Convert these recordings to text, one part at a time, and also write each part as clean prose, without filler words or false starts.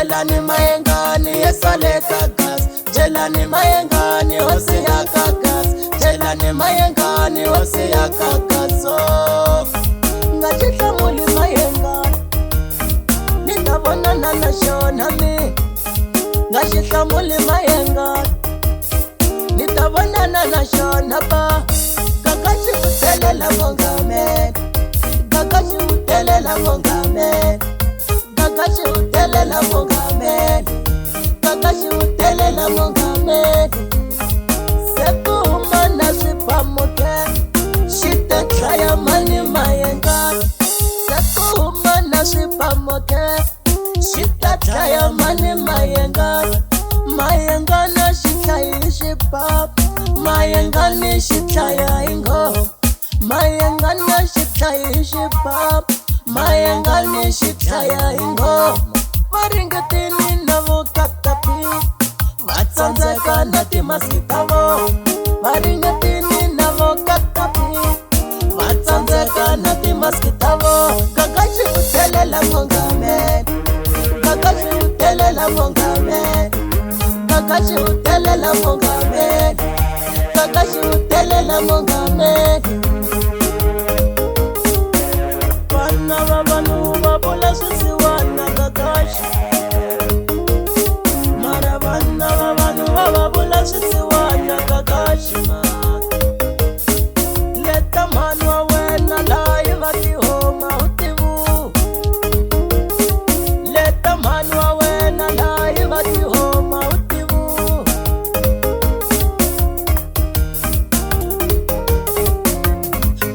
Jelani Mayengani yesaleka gas, Jelani Mayengani osiyaka gas, Jelani Mayengani osiyaka gas. Ngachihlamuli Mayengani nitavonana na xona mi. Ngachihlamuli Mayengani nitavonana na xona ba. Kakashi utelela mongameli, Kakashi utelela mongameli, Kakashi utelela mongameli, Kakashi utelela mongameli. Sekuma na swipamuke xitenhlaya mani Mayengani. Sekuma na swipamuke xitenhlaya mani Mayengani. Mayengani xihlayi xipamu, Mayengani xihlaya ingoma, Mayengani xihlayi xipamu, Mayengani xihlaya ingoma. Va ringetini na vukatapi, va tsandzeka na timaski ta vona. Va ringetini na vukatapi, va tsandzeka na timaski ta vona. Kakashi utelela mongameli, Kakashi utelela mongameli, Kakashi utelela mongameli, Kakashi utelela mongameli. Vana va vanhu va vula swisiwana Kakashi, mara vana va vanhu va vula swisiwana Kakashi. Leta mhani wa wena layi va tihoma u tivu, leta mhani wa wena layi va tihoma u tivu.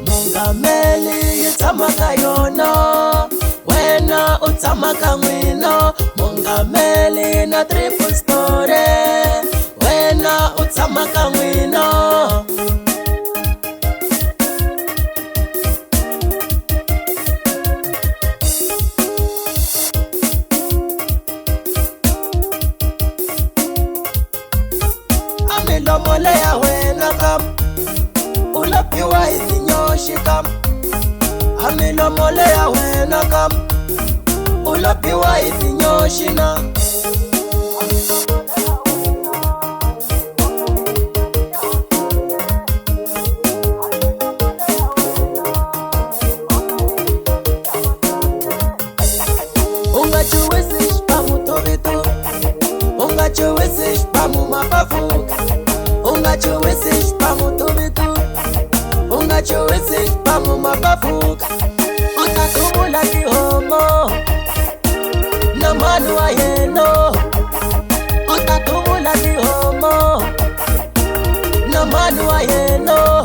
Mongameli yi tshama ka yona, wena u tshama ka n'wina. Mongameli na triple story, wena u tshama ka n'wina. A milomo leya wena kam u lapiwa hi tinyoxi kam, a milomo leya wena kam u lapiwa hi tinyoxi na. U nga chuwisi xipamu tovito, u nga chuwisi xipamu mapafu, u nga chuwisi xipamu tovito, u nga chuwisi xipamu mapafu. U ta tuvula tihomo na mhani wa yena, u ta tuvula tihomo na mhani wa yena.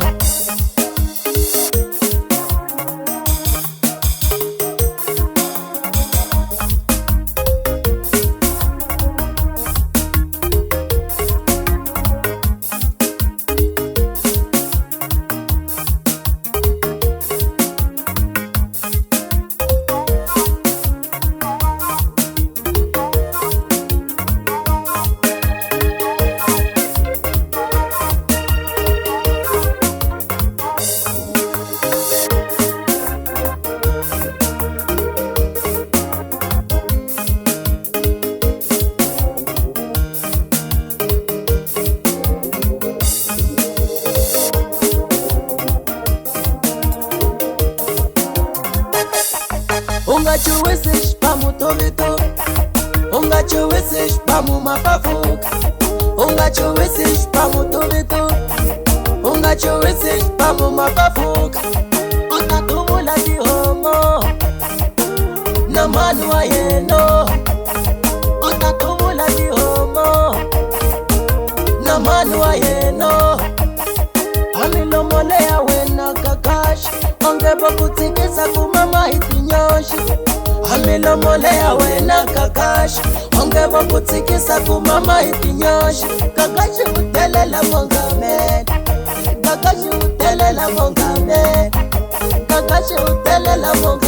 U nga chuwisi xipamu tovito, u nga chuwisi xipamu mapafu, u nga chuwisi xipamu tovito, u nga chuwisi xipamu mapafu. U ta tuvula tihomo na mhani wa yena, u ta tuvula tihomo na mhani wa yena. A milomo leya wena Kakashi onge va ku tsikisa ku mama hi tinyoxi. A milomo leya wena Kakashi onge va ku tsikisa ku mama hi tinyoxi. Kakashi utelela mongameli, Kakashi utelela mongameli, Kakashi utelela mongameli.